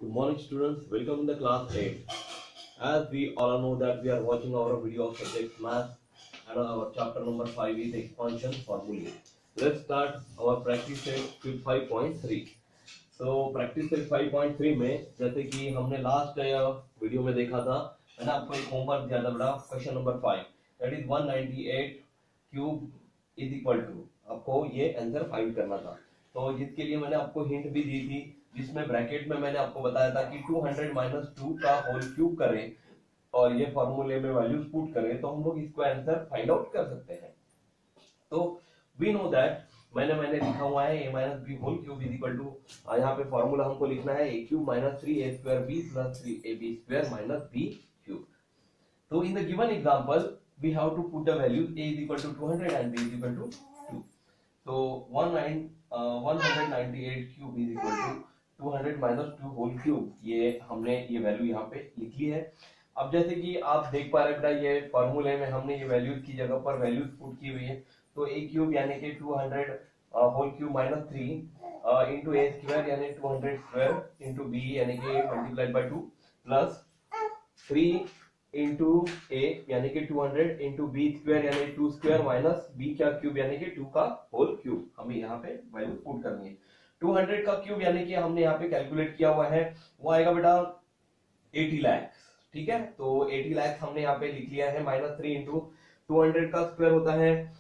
Good morning, students. Welcome in the class 8. As we all know that we are watching our video of subject math and our chapter number 5 is expansion formulae. Let's start our practice set with 5.3. So practice set 5.3 में जैसे कि हमने last video में देखा था, मैंने आपको एक होमवर्क दिया था बेटा, question number 5 that is 198 cube is equal to, आपको ये आंसर फाइंड करना था। तो जिसके लिए मैंने आपको हिंट भी दी थी, जिसमें ब्रैकेट में मैंने आपको बताया था कि 200 माइनस 2 का होल क्यूब करें और ये फॉर्मूले में वैल्यूज पुट करें तो हम लोग इसको आंसर फाइंड आउट कर सकते हैं। तो वी नो दैट मैंने लिखा हुआ है a minus B whole cube is equal to, यहाँ पे फॉर्मूला हमको लिखना है a cube minus 3a square b plus 3ab square minus b cube. तो in the given example we have to put the values a is equal to 200 and b is equal to 2. So 198 cube is equal to 200 minus 2 whole cube, ये हमने ये value यहाँ पे लिख ली है। अब जैसे कि आप देख पा रहे हैं बेटा, ये फॉर्मूले में हमने ये वैल्यूज की जगह पर वैल्यूज पुट की हुई है। तो a क्यूब यानी कि 200 whole cube minus 3 into A square यानी 200 स्क्वायर इंटू बी यानी कि मल्टीप्लाइड बाय 2 प्लस 3 इंटू ए यानी कि 200 इंटू बी स्क्वायर यानी 2 स्क्वायर माइनस बी का क्यूब यानी कि 2 का होल क्यूब, हमें यहाँ पे वैल्यू पुट करनी है। 200 का क्यूब यानी कि हमने यहाँ पे कैलकुलेट किया हुआ है, वो आएगा बेटा 80 लाख। ठीक है, तो 80 लाख हमने यहाँ पे लिख लिया है। माइनस 3 इंटू 200 का स्क्वायर होता है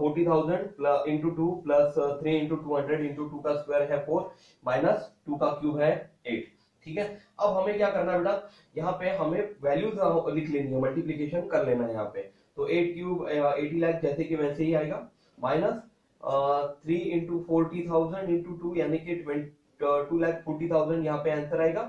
40,000 इंटू 2 प्लस 3 इंटू 200 इंटू 2 का स्क्वायर है 4 माइनस 2 का क्यूब है 8। ठीक है, अब हमें क्या करना है बेटा, यहाँ पे हमें वैल्यूज लिख लेनी है, मल्टीप्लीकेशन कर लेना है यहाँ पे। तो 8 क्यूब 80 लाख जैसे कि वैसे ही आएगा, माइनस 3 इंटू 40,000 इंटू 2 यानी कि 2,40,000 यहाँ पे आंसर आएगा,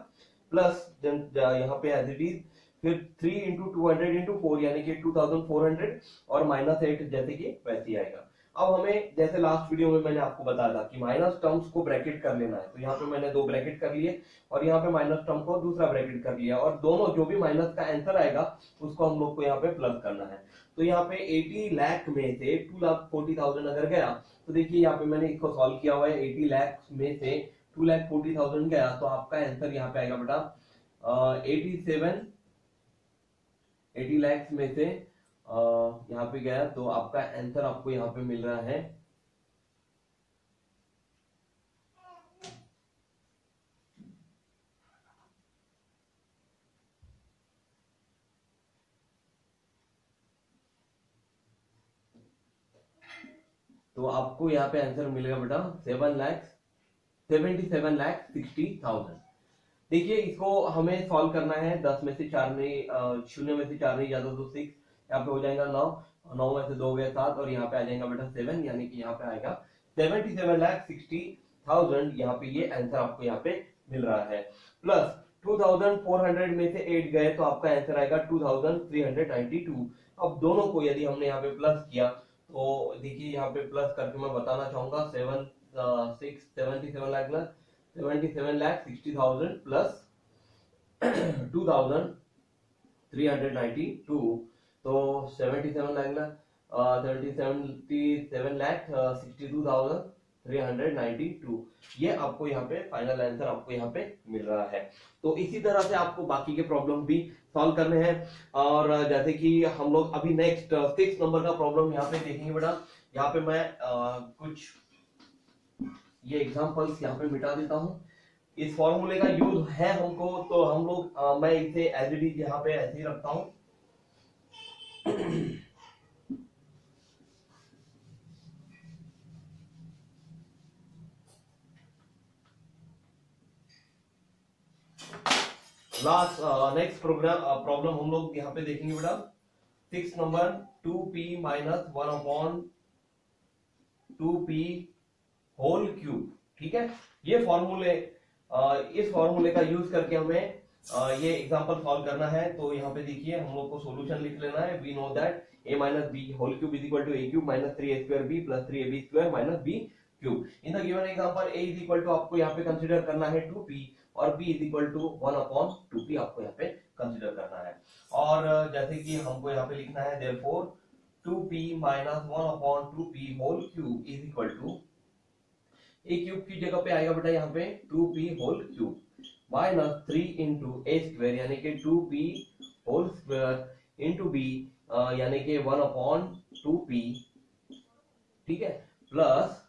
प्लस यहाँ पे एज इट इज फिर 3 इंटू 200 इंटू 4 यानी कि 2,400 और माइनस 8 जैसे कि वैसे ही आएगा। अब हमें जैसे लास्ट वीडियो में मैंने आपको बताया था कि माइनस टर्म्स को ब्रैकेट कर लेना है, तो यहाँ पे मैंने 2 ब्रैकेट कर लिए और यहाँ पे माइनस टर्म को दूसरा ब्रैकेट कर लिया, और दोनों जो भी माइनस का आंसर आएगा उसको हम लोग को यहाँ पे प्लस करना है। तो यहाँ पे 80 लाख में से 2,40,000 अगर गया, तो देखिए यहाँ पे मैंने इसको सॉल्व किया हुआ है, 80 लाख में से 2,40,000 गया तो आपका आंसर यहाँ पे आएगा बेटा 80 लाख में से यहाँ पे गया तो आपका आंसर आपको यहाँ पे मिल रहा है तो आपको यहाँ पे आंसर मिलेगा बेटा 77,60,000। देखिए इसको हमें सॉल्व करना है, 10 में से 4 नहीं, शून्य में से 4 नहीं जाता तो 6, यहाँ पे हो जाएगा 9, 9 में से 2 गए 7 और यहाँ पे आ जाएगा बेटा 7, यानी कि यहाँ पे आएगा 77,60,000। यहाँ पे ये आंसर आपको यहाँ पे मिल रहा है। प्लस 2,400 में से 8 गए तो आपका आंसर आएगा 2,392। अब दोनों को यदि हमने यहाँ पे प्लस किया तो देखिए यहाँ पे प्लस करके मैं बताना चाहूंगा 77,60,000 प्लस 2,392, तो 77,62,392, ये आपको यहाँ पे फाइनल आंसर आपको यहाँ पे मिल रहा है। तो इसी तरह से आपको बाकी के प्रॉब्लम भी सॉल्व करने हैं, और जैसे कि हम लोग अभी नेक्स्ट 6 नंबर का प्रॉब्लम यहाँ पे देखेंगे बेटा। यहाँ पे मैं कुछ ये एग्जांपल्स यहाँ पे मिटा देता हूँ। इस फॉर्मूले का यूज है हमको, तो हम लोग मैं इसे एज इट इज यहाँ पे ऐसे ही रखता हूँ। लास्ट नेक्स्ट प्रॉब्लम हम लोग यहाँ पे देखेंगे बेटा 6 number 2p minus 1 upon 2p whole cube. ठीक है, ये फॉर्मूले इस फॉर्मूले का यूज करके हमें ये एग्जांपल सॉल्व करना है। तो यहाँ पे देखिए हम लोग को सॉल्यूशन लिख लेना है। We know that a minus B whole cube is equal to a cube minus 3a square b plus 3ab square minus b cube. In the given example a is equal to आपको यहाँ पे consider करना है 2p और b is equal to 1 upon 2p आपको यहाँ पे consider करना है। और जैसे कि हमको यहाँ पे लिखना है therefore 2p minus 1 upon 2p whole cube is equal to A cube की जगह पे आएगा बेटा यहाँ पे 2p whole cube minus 3 into A square यानी कि 2p whole square into B यानी कि 1/2p, ठीक है, प्लस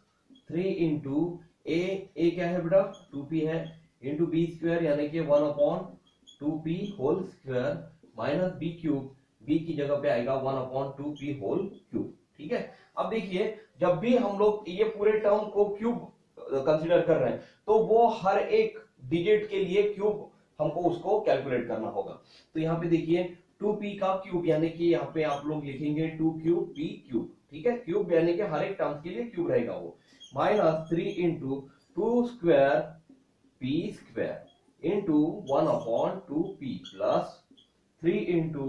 3 इंटू ए क्या है बेटा 2p है, इंटू बी स्क्वायर यानी कि 1/2p whole square minus B cube, B की जगह पे आएगा 1/2p होल क्यूब, ठीक है। अब देखिए जब भी हम लोग ये पूरे टर्म को क्यूब कंसीडर कर रहे हैं तो वो हर एक डिजिट के लिए क्यूब हमको उसको कैलकुलेट करना होगा। तो यहाँ पे देखिए 2p का क्यूब यानी कि यहाँ पे आप लोग लिखेंगे 2 क्यूब p क्यूब, ठीक है, क्यूब यानी कि हर एक टर्म के लिए क्यूब रहेगा वो, minus 3 into 2 square p square into 1/2p plus 3 into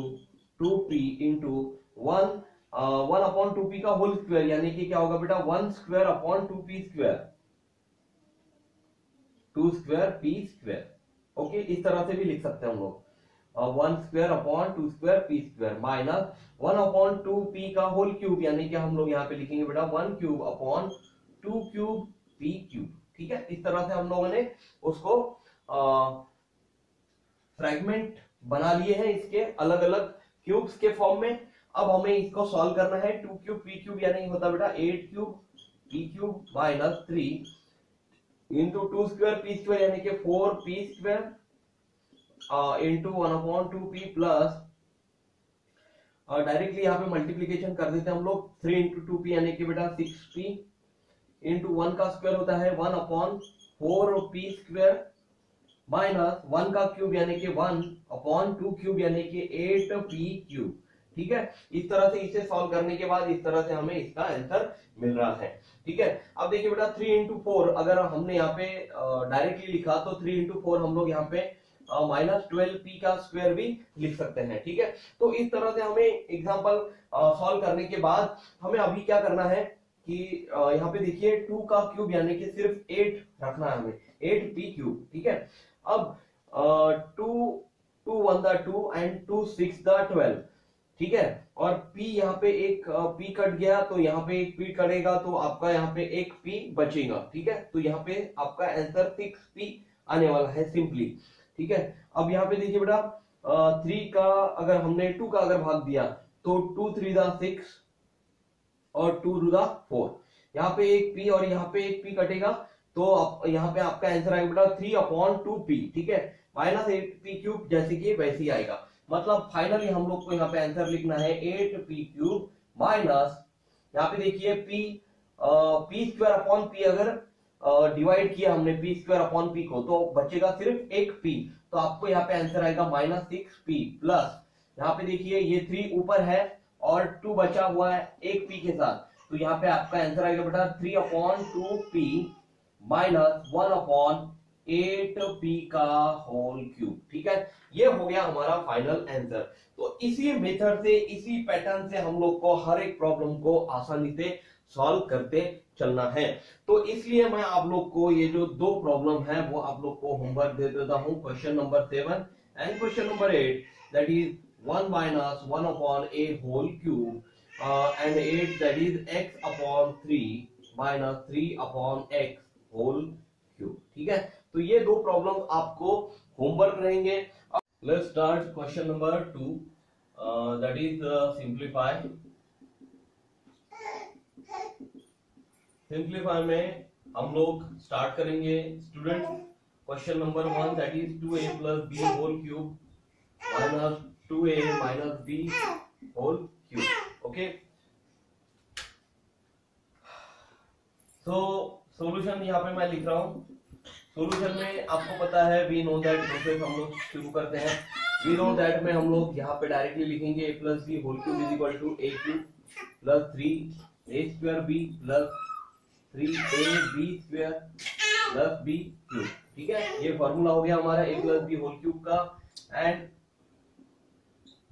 2p into 1/2p का होल स्क्वायर यानी कि क्या होगा बेटा 1 square upon 2p square, 2 square p square, okay, इस तरह से भी लिख सकते हैं हम लोग, 1 square upon 2 square p square minus 1/2p का होल क्यूब यानी कि हम लोग यहाँ पे लिखेंगे बेटा 1 cube upon 2 cube p cube, ठीक है। इस तरह से हम लोगों ने उसको फ्रैगमेंट बना लिए हैं इसके अलग अलग क्यूब्स के फॉर्म में। अब हमें इसको सॉल्व करना है, 2 क्यूब p क्यूब यानी होता बेटा 8 cube p cube minus 3 into 2 square p square यानी कि 4p square into 1/2p plus directly यहाँ पे मल्टीप्लीकेशन कर देते हैं हम लोग, 3 इंटू 2p यानी कि बेटा 6p इंटू 1 का स्क्वायर होता है 1/4p स्क्वायर माइनस 1 का क्यूब यानी कि 1/2 क्यूब यानी कि 8p क्यूब, ठीक है। इस तरह से इसे सॉल्व करने के बाद इस तरह से हमें इसका आंसर मिल रहा है, ठीक है। अब देखिए बेटा 3 इंटू 4 अगर हमने यहाँ पे डायरेक्टली लिखा तो 3 इंटू 4 हम लोग यहाँ पे माइनस 12p का स्क्वायर भी लिख सकते हैं, ठीक है। तो इस तरह से हमें एग्जांपल सॉल्व करने के बाद हमें अभी क्या करना है कि यहाँ पे देखिए 2 का क्यूब यानी कि सिर्फ 8 रखना है हमें, 8p क्यूब, ठीक है। अब 2 1 2 एंड 2 6 12, ठीक है, और p यहाँ पे एक p कट गया तो यहाँ पे एक p कटेगा तो आपका यहाँ पे एक p बचेगा, ठीक है। तो यहाँ पे आपका आंसर 6p आने वाला है सिंपली, ठीक है। अब यहाँ पे देखिए बेटा 3 का अगर हमने 2 का अगर भाग दिया तो 2 3 6 और 2 2 4, यहाँ पे एक p और यहाँ पे एक p कटेगा तो यहाँ पे आपका आंसर आएगा बेटा 3/2p, ठीक है, माइनस 8p क्यूब जैसे कि वैसे ही आएगा। मतलब फाइनली हम लोग को यहाँ पे आंसर लिखना है 8p क्यूब माइनस, यहाँ पे देखिए p स्क्वायर अपॉन p अगर डिवाइड किया हमने p स्क्वायर अपॉन p को तो बचेगा सिर्फ एक p, तो आपको यहाँ पे आंसर आएगा माइनस 6p प्लस यहाँ पे देखिए ये 3 ऊपर है और 2 बचा हुआ है एक p के साथ, तो यहाँ पे आपका आंसर आएगा बेटा 3/2p माइनस 1/8p का होल क्यूब, ठीक है। ये हो गया हमारा फाइनल आंसर। तो इसी मेथड से इसी पैटर्न से हम लोग को हर एक प्रॉब्लम को आसानी से सॉल्व करते चलना है। तो इसलिए मैं आप लोग को ये जो 2 प्रॉब्लम है वो आप लोग को होमवर्क दे देता हूं, question number 7 and question number 8, that is 1 minus 1/a whole cube and 8 that is x/3 minus 3/x whole cube, ठीक है। तो ये 2 प्रॉब्लम आपको होमवर्क रहेंगे। Let's start question number 2, that is simplify. Simplify में हम लोग स्टार्ट करेंगे student question number 1 that is 2a plus b whole cube minus 2a minus b whole cube, okay। तो सॉल्यूशन यहाँ पे मैं लिख रहा हूँ। सॉल्यूशन में आपको पता है वी नो दैट प्रोसेस हम लोग शुरू करते हैं। वी नो दैट में हम लोग यहाँ पे डायरेक्टली लिखेंगे a plus b whole cube is equal to a cube plus 3a square b plus 3ab square plus b cube, ठीक है। ये फॉर्मूला हो गया हमारा a plus b whole cube का, and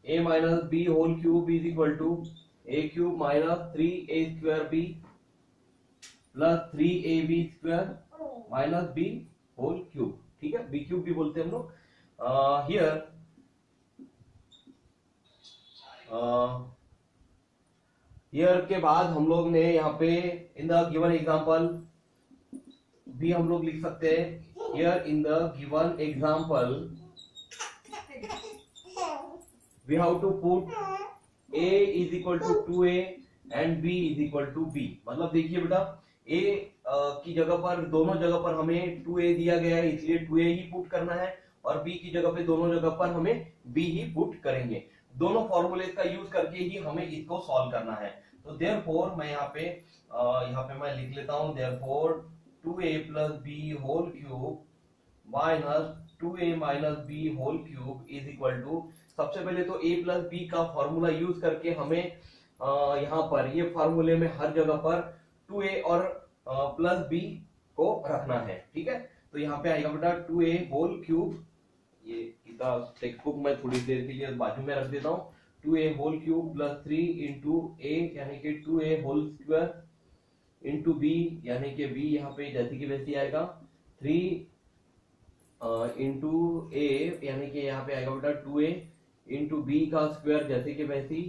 a minus b whole cube is equal to a cube minus 3a square b plus 3ab square minus b whole cube, ठीक है, b cube भी बोलते हैं हम लोग। हियर के बाद हम लोग ने यहाँ पे इन द गिवन एग्जांपल भी हम लोग लिख सकते हैं here in the given example we have to put a is equal to 2a and b is equal to b। मतलब देखिए बेटा a की जगह पर दोनों जगह पर हमें 2a दिया गया है, इसलिए 2a ही पुट करना है, और b की जगह पे दोनों जगह पर हमें b ही पुट करेंगे। दोनों फॉर्मूले का यूज करके ही हमें इसको सॉल्व करना है। तो देयरफॉर मैं यहाँ पे मैं लिख लेता हूँ, therefore 2a plus B whole cube minus 2a minus B whole cube is equal to, सबसे पहले तो a प्लस बी का फॉर्मूला यूज करके हमें यहाँ पर ये फॉर्मूले में हर जगह पर 2a और प्लस बी को रखना है। ठीक है, तो यहाँ पे आएगा बेटा 2a होल क्यूब, ये इसका टेक्स्ट बुक मैं थोड़ी देर के लिए बाजू में रख देता हूँ, 2a whole cube plus 3 into a यानी कि 2a whole square into b यानी कि b यहाँ पे जैसे कि वैसे आएगा 3 इंटू a यानी कि यहाँ पे आएगा बेटा 2a इंटू b का स्क्वायर जैसे कि वैसे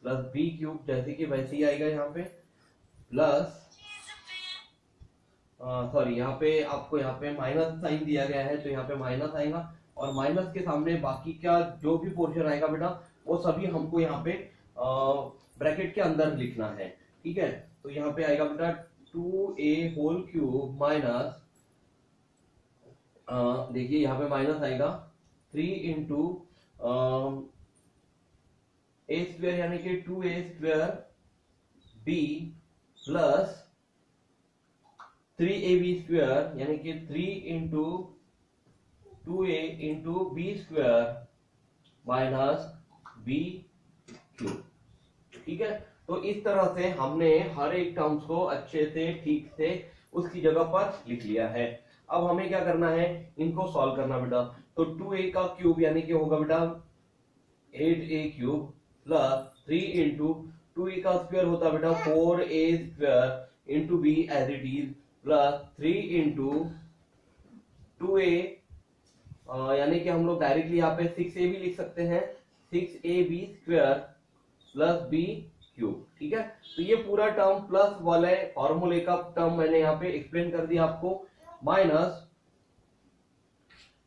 प्लस b क्यूब जैसे कि वैसे ही आएगा यहाँ पे, प्लस सॉरी यहाँ पे आपको यहाँ पे माइनस साइन दिया गया है तो यहाँ पे माइनस आएगा, और माइनस के सामने बाकी का जो भी पोर्शन आएगा बेटा वो सभी हमको यहाँ पे ब्रैकेट के अंदर लिखना है। ठीक है, तो यहाँ पे आएगा बेटा 2a होल क्यूब माइनस, देखिए यहाँ पे माइनस आएगा 3 इंटू a स्क्वायर यानी कि 2a square b plus 3ab square यानी कि 3 into 2a into B square minus b cube. ठीक है, तो इस तरह से हमने हर एक टर्म्स को अच्छे से ठीक से उसकी जगह पर लिख लिया है। अब हमें क्या करना है, इनको सॉल्व करना बेटा। तो 2a का क्यूब यानी कि होगा बेटा 8a cube plus 3 into 2a का स्क्वायर होता है बेटा 4a square into b as it is plus 3 into 2a यानी कि हम लोग डायरेक्टली यहाँ पे 6a भी लिख सकते हैं, 6ab square plus b cube. ठीक है, तो ये पूरा टर्म प्लस वाले फॉर्मूले का टर्म मैंने यहाँ पे एक्सप्लेन कर दिया आपको, माइनस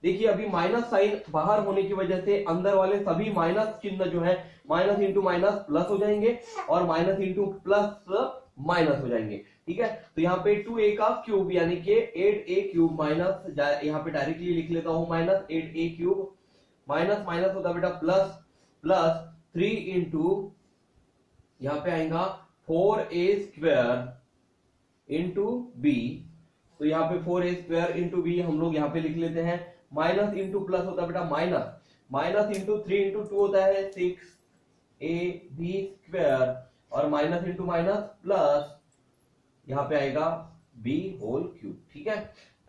देखिए अभी माइनस साइन बाहर होने की वजह से अंदर वाले सभी माइनस चिन्ह जो है माइनस इंटू माइनस प्लस हो जाएंगे और माइनस इंटू प्लस माइनस हो जाएंगे। ठीक है, तो यहाँ पे 2a का क्यूब यानी कि 8a क्यूब माइनस, यहाँ पे डायरेक्टली लिख लेता हूं minus 8a cube minus minus होता बेटा प्लस प्लस 3 इंटू यहाँ पे आएगा 4a स्क्वायर इंटू b, तो यहाँ पे 4a स्क्वायर इंटू b हम लोग यहाँ पे लिख लेते हैं, माइनस इंटू प्लस होता है बेटा माइनस, माइनस इंटू 3 इंटू 2 होता है 6ab स्क्वायर और माइनस इंटू माइनस प्लस यहाँ पे आएगा b होल क्यूब। ठीक है,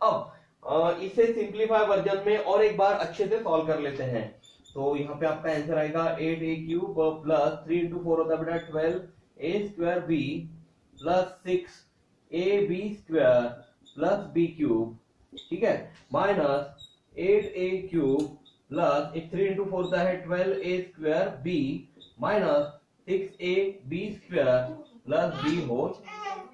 अब इसे सिंप्लीफाई वर्जन में और एक बार अच्छे से सॉल्व कर लेते हैं। तो यहाँ पे आपका आंसर आएगा 8a क्यूब प्लस 3 इंटू 4 होता है बेटा 12a square b plus 6ab square plus b cube. ठीक है, minus 8a cube plus 3 into 4 होता है 12a square b minus 6ab square plus b whole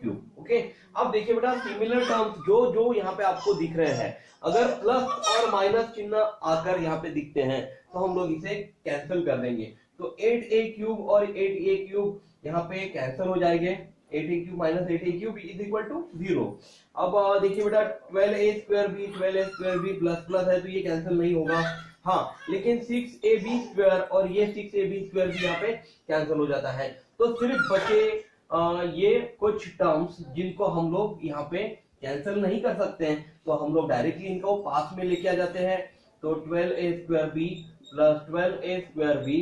cube. Okay, अब देखिए बेटा सिमिलर टर्म्स जो जो यहाँ पे आपको दिख रहे हैं, अगर प्लस और माइनस चिन्ह आकर यहाँ पे दिखते हैं तो हम लोग इसे कैंसिल कर देंगे। तो 8a क्यूब और 8a क्यूब यहाँ पे कैंसिल हो जाएंगे, 8a cube minus 8a cube is equal to 0। अब देखिए बेटा 12a square b 12a square b plus plus है तो ये कैंसिल नहीं होगा, हाँ, लेकिन 6ab स्क्वायर और ये 6ab स्क्वायर भी यहाँ पे कैंसिल हो जाता है। तो सिर्फ बचे ये कुछ टर्म्स जिनको हम लोग यहाँ पे कैंसिल नहीं कर सकते हैं, तो हम लोग डायरेक्टली इनको पास में लेके आ जाते हैं। तो 12a square b plus 12a square b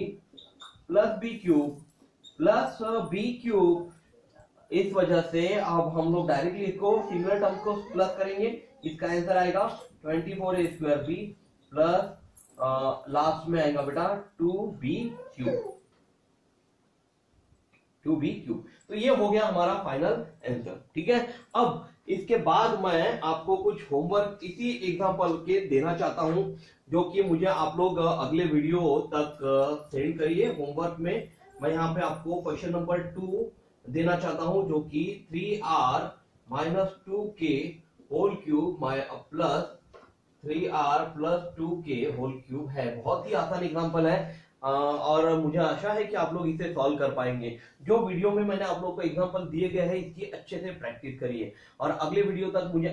plus b cube plus b cube, इस वजह से अब हम लोग डायरेक्टली इसको सिमिलर टर्म्स को प्लस करेंगे, इसका आंसर आएगा 24a square b plus last में आएगा बेटा 2b क्यूब, 2b क्यूब। तो ये हो गया हमारा फाइनल आंसर। ठीक है, अब इसके बाद मैं आपको कुछ होमवर्क इसी एग्जांपल के देना चाहता हूं, जो कि मुझे आप लोग अगले वीडियो तक सेंड करिए। होमवर्क में मैं यहाँ पे आपको क्वेश्चन नंबर 2 देना चाहता हूं, जो कि 3r minus 2k whole cube plus 3r+2k whole cube है। बहुत ही आसान एग्जांपल है और मुझे आशा है कि आप लोग इसे सॉल्व कर पाएंगे। जो वीडियो में मैंने आप लोग को एग्जांपल दिए गए हैं इसकी अच्छे से प्रैक्टिस करिए और अगले वीडियो तक मुझे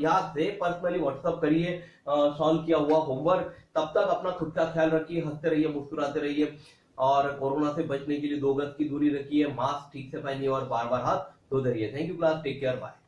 याद से पर्सनली व्हाट्सअप करिए सॉल्व किया हुआ होमवर्क। तब तक अपना खुद का ख्याल रखिए, हंसते रहिए, मुस्कुराते रहिए और कोरोना से बचने के लिए 2 गज की दूरी रखिए, मास्क ठीक से पहनिए और बार बार हाथ धोते रहिए। Thank you class, take care, bye.